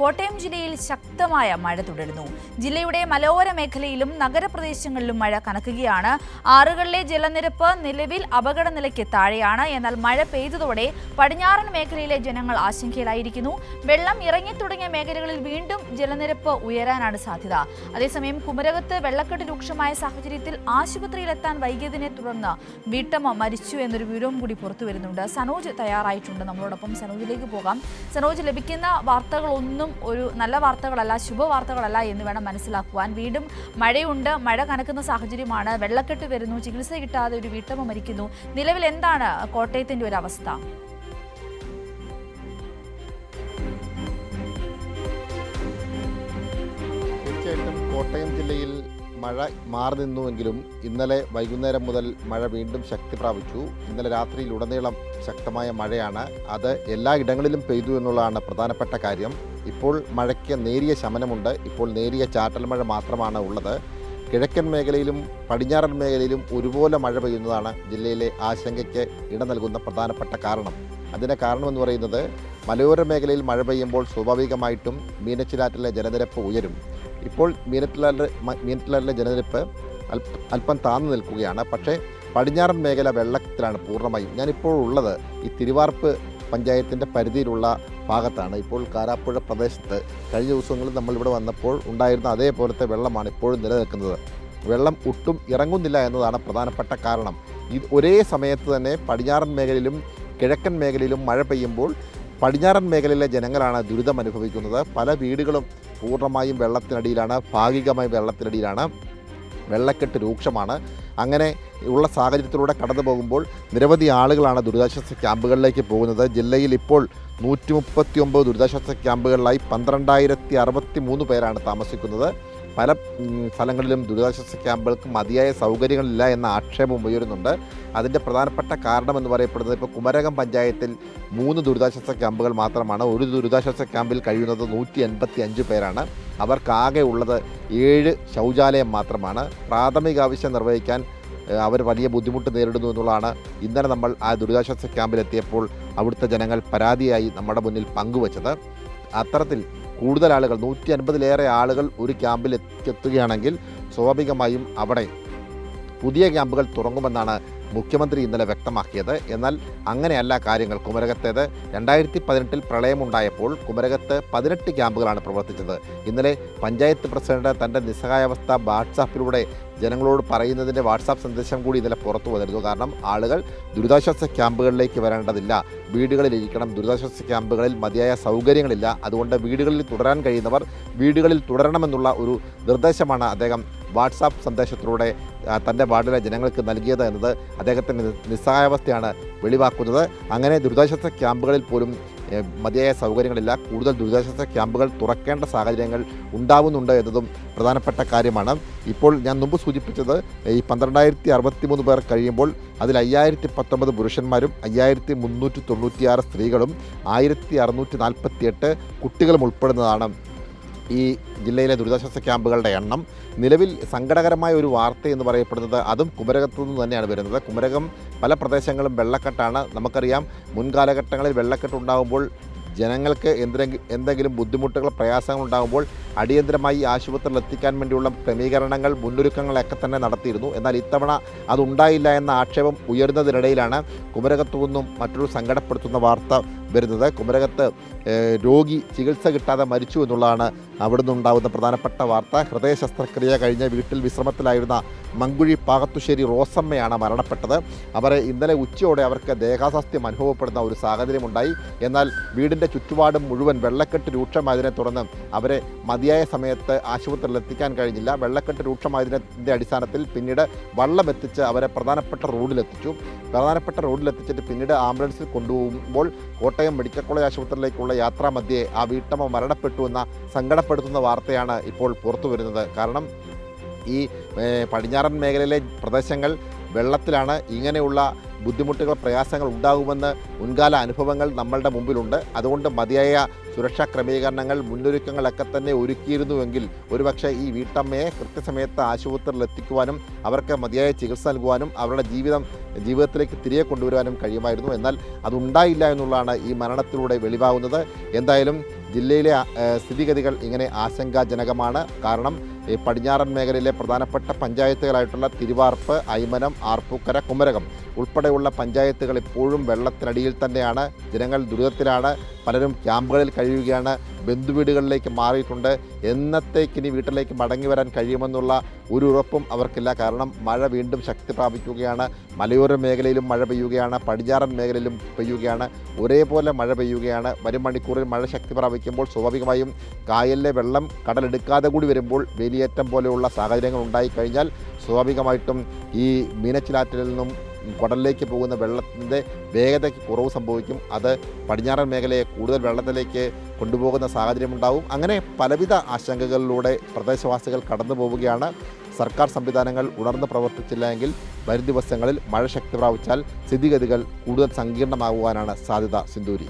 കോട്ടയം ജില്ലയിൽ ശക്തമായ മഴ തുടരുന്നു. ജില്ലയുടെ മലയോര മേഖലയിലും നഗരപ്രദേശങ്ങളിലും മഴ കനക്കുകയാണ്. ആറുകളിലെ ജലനിരപ്പ് നിലവിൽ അപകടനിലയ്ക്ക് താഴെയാണ്. എന്നാൽ മഴ പെയ്തതോടെ പടിഞ്ഞാറൻ മേഖലയിലെ ജനങ്ങൾ ആശങ്കയിലായിരിക്കുന്നു. വെള്ളം ഇറങ്ങിത്തുടങ്ങിയ മേഖലകളിൽ വീണ്ടും ജലനിരപ്പ് ഉയരാനാണ് സാധ്യത. അതേസമയം കുമരകത്ത് വെള്ളക്കെട്ട് രൂക്ഷമായ സാഹചര്യത്തിൽ ആശുപത്രിയിലെത്താൻ വൈകിയതിനെ തുടർന്ന് വീട്ടമ്മ മരിച്ചു എന്നൊരു വിവരവും കൂടി പുറത്തുവരുന്നുണ്ട്. സനോജ് തയ്യാറായിട്ടുണ്ട്. നമ്മളോടൊപ്പം സനോജിലേക്ക് പോകാം. സനോജ്, ലഭിക്കുന്ന വാർത്തകളൊന്നും ഒരു നല്ല വാർത്തകളല്ല, ശുഭവാർത്തകളല്ല എന്ന് വേണം മനസ്സിലാക്കുവാൻ. വീണ്ടും മഴയുണ്ട്, മഴ കനക്കുന്ന സാഹചര്യമാണ്, വെള്ളക്കെട്ട് വരുന്നു, ചികിത്സ കിട്ടാതെ ഒരു വീട്ടമ്മ മരിക്കുന്നു. നിലവിൽ എന്താണ് കോട്ടയത്തിന്റെ ഒരു അവസ്ഥ? തീർച്ചയായിട്ടും കോട്ടയം ജില്ലയിൽ മഴ മാറി നിന്നുവെങ്കിലും ഇന്നലെ വൈകുന്നേരം മുതൽ മഴ വീണ്ടും ശക്തി പ്രാപിച്ചു. ഇന്നലെ രാത്രിയിലുടനീളം ശക്തമായ മഴയാണ്. അത് എല്ലാ ഇടങ്ങളിലും പെയ്തു എന്നുള്ളതാണ് പ്രധാനപ്പെട്ട കാര്യം. ഇപ്പോൾ മഴയ്ക്ക് നേരിയ ശമനമുണ്ട്. ഇപ്പോൾ നേരിയ ചാറ്റൽ മഴ മാത്രമാണ് ഉള്ളത്. കിഴക്കൻ മേഖലയിലും പടിഞ്ഞാറൻ മേഖലയിലും ഒരുപോലെ മഴ പെയ്യുന്നതാണ് ജില്ലയിലെ ആശങ്കയ്ക്ക് ഇട നൽകുന്ന പ്രധാനപ്പെട്ട കാരണം. അതിൻ്റെ കാരണമെന്ന് പറയുന്നത് മലയോര മേഖലയിൽ മഴ പെയ്യുമ്പോൾ സ്വാഭാവികമായിട്ടും മീനച്ചിലാറ്റിലെ ജലനിരപ്പ് ഉയരും. ഇപ്പോൾ മീനച്ചിലാറ്റിലെ ജലനിരപ്പ് അല്പം താന്നു നിൽക്കുകയാണ്. പക്ഷേ പടിഞ്ഞാറൻ മേഖല വെള്ളത്തിലാണ് പൂർണ്ണമായും. ഞാനിപ്പോൾ ഉള്ളത് ഈ തിരുവാർപ്പ് പഞ്ചായത്തിൻ്റെ പരിധിയിലുള്ള ഭാഗത്താണ്. ഇപ്പോൾ കാരാപ്പുഴ പ്രദേശത്ത് കഴിഞ്ഞ ദിവസങ്ങളിൽ നമ്മളിവിടെ വന്നപ്പോൾ ഉണ്ടായിരുന്ന അതേപോലത്തെ വെള്ളമാണ് ഇപ്പോഴും നിലനിൽക്കുന്നത്. വെള്ളം ഒട്ടും ഇറങ്ങുന്നില്ല എന്നതാണ് പ്രധാനപ്പെട്ട കാരണം. ഒരേ സമയത്ത് തന്നെ പടിഞ്ഞാറൻ മേഖലയിലും കിഴക്കൻ മേഖലയിലും മഴ പെയ്യുമ്പോൾ പടിഞ്ഞാറൻ മേഖലയിലെ ജനങ്ങളാണ് ദുരിതം അനുഭവിക്കുന്നത്. പല വീടുകളും പൂർണ്ണമായും വെള്ളത്തിനടിയിലാണ്, ഭാഗികമായി വെള്ളത്തിനടിയിലാണ്. വെള്ളക്കെട്ട് രൂക്ഷമാണ്. അങ്ങനെ ഉള്ള സാഹചര്യത്തിലൂടെ കടന്നു പോകുമ്പോൾ നിരവധി ആളുകളാണ് ദുരിതാശ്വാസ ക്യാമ്പുകളിലേക്ക് പോകുന്നത്. ജില്ലയിൽ ഇപ്പോൾ 139 ദുരിതാശ്വാസ ക്യാമ്പുകളിലായി 12,063 പേരാണ് താമസിക്കുന്നത്. പല സ്ഥലങ്ങളിലും ദുരിതാശ്വാസ ക്യാമ്പുകൾക്ക് മതിയായ സൗകര്യങ്ങളില്ല എന്ന ആക്ഷേപം ഉയരുന്നുണ്ട്. അതിൻ്റെ പ്രധാനപ്പെട്ട കാരണമെന്ന് പറയപ്പെടുന്നത് ഇപ്പോൾ കുമരകം പഞ്ചായത്തിൽ 3 ദുരിതാശ്വാസ ക്യാമ്പുകൾ മാത്രമാണ്. ഒരു ദുരിതാശ്വാസ ക്യാമ്പിൽ കഴിയുന്നത് 185 പേരാണ്. അവർക്കാകെ ഉള്ളത് 7 ശൗചാലയം മാത്രമാണ്. പ്രാഥമിക ആവശ്യം നിർവഹിക്കാൻ അവർ വലിയ ബുദ്ധിമുട്ട് നേരിടുന്നു എന്നുള്ളതാണ് ഇന്നലെ നമ്മൾ ആ ദുരിതാശ്വാസ ക്യാമ്പിലെത്തിയപ്പോൾ അവിടുത്തെ ജനങ്ങൾ പരാതിയായി നമ്മുടെ മുന്നിൽ പങ്കുവച്ചത്. അത്തരത്തിൽ കൂടുതൽ ആളുകൾ 150-ലേറെ ആളുകൾ ഒരു ക്യാമ്പിൽ എത്തുകയാണെങ്കിൽ സ്വാഭാവികമായും അവിടെ പുതിയ ക്യാമ്പുകൾ തുറങ്ങുമെന്നാണ് മുഖ്യമന്ത്രി ഇന്നലെ വ്യക്തമാക്കിയത്. എന്നാൽ അങ്ങനെയല്ല കാര്യങ്ങൾ. കുമരകത്തേത് 2018 പ്രളയമുണ്ടായപ്പോൾ കുമരകത്ത് 18 ക്യാമ്പുകളാണ് പ്രവർത്തിച്ചത്. ഇന്നലെ പഞ്ചായത്ത് പ്രസിഡന്റ് തൻ്റെ നിസ്സഹായാവസ്ഥ വാട്സാപ്പിലൂടെ ജനങ്ങളോട് പറയുന്നതിൻ്റെ വാട്സാപ്പ് സന്ദേശം കൂടി ഇന്നലെ പുറത്തു വന്നിരുന്നു. കാരണം ആളുകൾ ദുരിതാശ്വാസ ക്യാമ്പുകളിലേക്ക് വരേണ്ടതില്ല, വീടുകളിലിരിക്കണം. ദുരിതാശ്വാസ ക്യാമ്പുകളിൽ മതിയായ സൗകര്യങ്ങളില്ല. അതുകൊണ്ട് വീടുകളിൽ തുടരാൻ കഴിയുന്നവർ വീടുകളിൽ തുടരണമെന്നുള്ള ഒരു നിർദ്ദേശമാണ് അദ്ദേഹം വാട്സാപ്പ് സന്ദേശത്തിലൂടെ തൻ്റെ വാർഡിലെ ജനങ്ങൾക്ക് നൽകിയത് എന്നത് അദ്ദേഹത്തിൻ്റെ നിസ്സഹായാവസ്ഥയാണ് വെളിവാക്കുന്നത്. അങ്ങനെ ദുരിതാശ്വാസ ക്യാമ്പുകളിൽ പോലും മതിയായ സൗകര്യങ്ങളില്ല. കൂടുതൽ ദുരിതാശ്വാസ ക്യാമ്പുകൾ തുറക്കേണ്ട സാഹചര്യങ്ങൾ ഉണ്ടാവുന്നുണ്ട് എന്നതും പ്രധാനപ്പെട്ട കാര്യമാണ്. ഇപ്പോൾ ഞാൻ മുമ്പ് സൂചിപ്പിച്ചത് ഈ 12,063 പേർ കഴിയുമ്പോൾ അതിൽ 5,019 പുരുഷന്മാരും 5,396 സ്ത്രീകളും 1,648 കുട്ടികളും ഉൾപ്പെടുന്നതാണ് ഈ ജില്ലയിലെ ദുരിതാശ്വാസ ക്യാമ്പുകളുടെ എണ്ണം. നിലവിൽ സങ്കടകരമായ ഒരു വാർത്ത എന്ന് പറയപ്പെടുന്നത് അതും കുമരകത്തു നിന്ന് തന്നെയാണ് വരുന്നത്. കുമരകം പല പ്രദേശങ്ങളും വെള്ളക്കെട്ടാണ്. നമുക്കറിയാം, മുൻകാലഘട്ടങ്ങളിൽ വെള്ളക്കെട്ടുണ്ടാകുമ്പോൾ ജനങ്ങൾക്ക് എന്തെങ്കിലും ബുദ്ധിമുട്ടുകൾ, പ്രയാസങ്ങൾ ഉണ്ടാകുമ്പോൾ അടിയന്തരമായി ആശുപത്രിയിൽ എത്തിക്കാൻ വേണ്ടിയുള്ള ക്രമീകരണങ്ങൾ, മുന്നൊരുക്കങ്ങളൊക്കെ തന്നെ നടത്തിയിരുന്നു. എന്നാൽ ഇത്തവണ അതുണ്ടായില്ല എന്ന ആക്ഷേപം ഉയർന്നതിനിടയിലാണ് കുമരകത്തു നിന്നും മറ്റൊരു സങ്കടപ്പെടുത്തുന്ന വാർത്ത വരുന്നത്. കുമരകത്ത് രോഗി ചികിത്സ കിട്ടാതെ മരിച്ചു എന്നുള്ളതാണ് അവിടെ നിന്നുണ്ടാകുന്ന പ്രധാനപ്പെട്ട വാർത്ത. ഹൃദയ ശസ്ത്രക്രിയ കഴിഞ്ഞ് വീട്ടിൽ വിശ്രമത്തിലായിരുന്ന മങ്കുഴി പാകത്തുശ്ശേരി റോസമ്മയാണ് മരണപ്പെട്ടത്. അവരെ ഇന്നലെ ഉച്ചയോടെ അവർക്ക് ദേഹാസ്വാസ്ഥ്യം അനുഭവപ്പെടുന്ന ഒരു സാഹചര്യമുണ്ടായി. എന്നാൽ വീടിൻ്റെ ചുറ്റുപാടും മുഴുവൻ വെള്ളക്കെട്ട് രൂക്ഷമായതിനെ തുടർന്ന് അവരെ മതിയായ സമയത്ത് ആശുപത്രിയിൽ എത്തിക്കാൻ കഴിഞ്ഞില്ല. വെള്ളക്കെട്ട് രൂക്ഷമായതിൻ്റെ അടിസ്ഥാനത്തിൽ പിന്നീട് വള്ളം എത്തിച്ച് അവരെ പ്രധാനപ്പെട്ട റോഡിലെത്തിച്ചിട്ട് പിന്നീട് ആംബുലൻസിൽ കൊണ്ടുപോകുമ്പോൾ കോട്ടയം മെഡിക്കൽ കോളേജ് ആശുപത്രിയിലേക്കുള്ള യാത്രാമധ്യേ ആ വീട്ടമ്മ മരണപ്പെട്ടു എന്ന സങ്കടപ്പെടുത്തുന്ന വാർത്തയാണ് ഇപ്പോൾ പുറത്തു വരുന്നത്. കാരണം ഈ പടിഞ്ഞാറൻ മേഖലയിലെ പ്രദേശങ്ങൾ വെള്ളത്തിലാണ്. ഇങ്ങനെയുള്ള ബുദ്ധിമുട്ടുകൾ, പ്രയാസങ്ങൾ ഉണ്ടാകുമെന്ന് മുൻകാല അനുഭവങ്ങൾ നമ്മളുടെ മുമ്പിലുണ്ട്. അതുകൊണ്ട് മതിയായ സുരക്ഷാ ക്രമീകരണങ്ങൾ, മുന്നൊരുക്കങ്ങളൊക്കെ തന്നെ ഒരുക്കിയിരുന്നുവെങ്കിൽ ഒരുപക്ഷെ ഈ വീട്ടമ്മയെ കൃത്യസമയത്ത് ആശുപത്രിയിൽ എത്തിക്കുവാനും അവർക്ക് മതിയായ ചികിത്സ നൽകുവാനും അവരുടെ ജീവിതത്തിലേക്ക് തിരികെ കൊണ്ടുവരുവാനും കഴിയുമായിരുന്നു. എന്നാൽ അതുണ്ടായില്ല എന്നുള്ളതാണ് ഈ മരണത്തിലൂടെ വെളിവാകുന്നത്. എന്തായാലും ജില്ലയിലെ സ്ഥിതിഗതികൾ ഇങ്ങനെ ആശങ്കാജനകമാണ്. കാരണം ഈ പടിഞ്ഞാറൻ മേഖലയിലെ പ്രധാനപ്പെട്ട പഞ്ചായത്തുകളായിട്ടുള്ള തിരുവാർപ്പ്, അയ്മനം, ആർപ്പൂക്കര, കുമരകം ഉൾപ്പെടെയുള്ള പഞ്ചായത്തുകൾ ഇപ്പോഴും വെള്ളത്തിനടിയിൽ തന്നെയാണ്. ജനങ്ങൾ ദുരിതത്തിലാണ്. പലരും ക്യാമ്പുകളിൽ കഴിയുകയാണ്, ബന്ധുവീടുകളിലേക്ക് മാറിയിട്ടുണ്ട്. എന്നത്തേക്കിനി വീട്ടിലേക്ക് മടങ്ങി വരാൻ കഴിയുമെന്നുള്ള ഒരു ഉറപ്പും അവർക്കില്ല. കാരണം മഴ വീണ്ടും ശക്തി പ്രാപിക്കുകയാണ്. മലയോര മേഖലയിലും മഴ പെയ്യുകയാണ്, പടിഞ്ഞാറൻ മേഖലയിലും പെയ്യുകയാണ്. ഒരേപോലെ മഴ പെയ്യുകയാണ്. വരും മണിക്കൂറിൽ മഴ ശക്തി പ്രാപിക്കുമ്പോൾ സ്വാഭാവികമായും കായലിലെ വെള്ളം കടലെടുക്കാതെ കൂടി വരുമ്പോൾ വേലിയേറ്റം പോലെയുള്ള സാഹചര്യങ്ങൾ ഉണ്ടായിക്കഴിഞ്ഞാൽ സ്വാഭാവികമായിട്ടും ഈ മീനച്ചിലാറ്റിൽ നിന്നും കുടലിലേക്ക് പോകുന്ന വെള്ളത്തിൻ്റെ വേഗതയ്ക്ക് കുറവ് സംഭവിക്കും. അത് പടിഞ്ഞാറൻ മേഖലയെ കൂടുതൽ വെള്ളത്തിലേക്ക് കൊണ്ടുപോകുന്ന സാഹചര്യമുണ്ടാവും. അങ്ങനെ പലവിധ ആശങ്കകളിലൂടെ പ്രദേശവാസികൾ കടന്നു പോവുകയാണ്. സർക്കാർ സംവിധാനങ്ങൾ ഉണർന്ന് പ്രവർത്തിച്ചില്ല എങ്കിൽ വരും ദിവസങ്ങളിൽ മഴ ശക്തി പ്രാപിച്ചാൽ സ്ഥിതിഗതികൾ കൂടുതൽ സങ്കീർണമാകുവാനാണ് സാധ്യത. സിന്ദൂരി.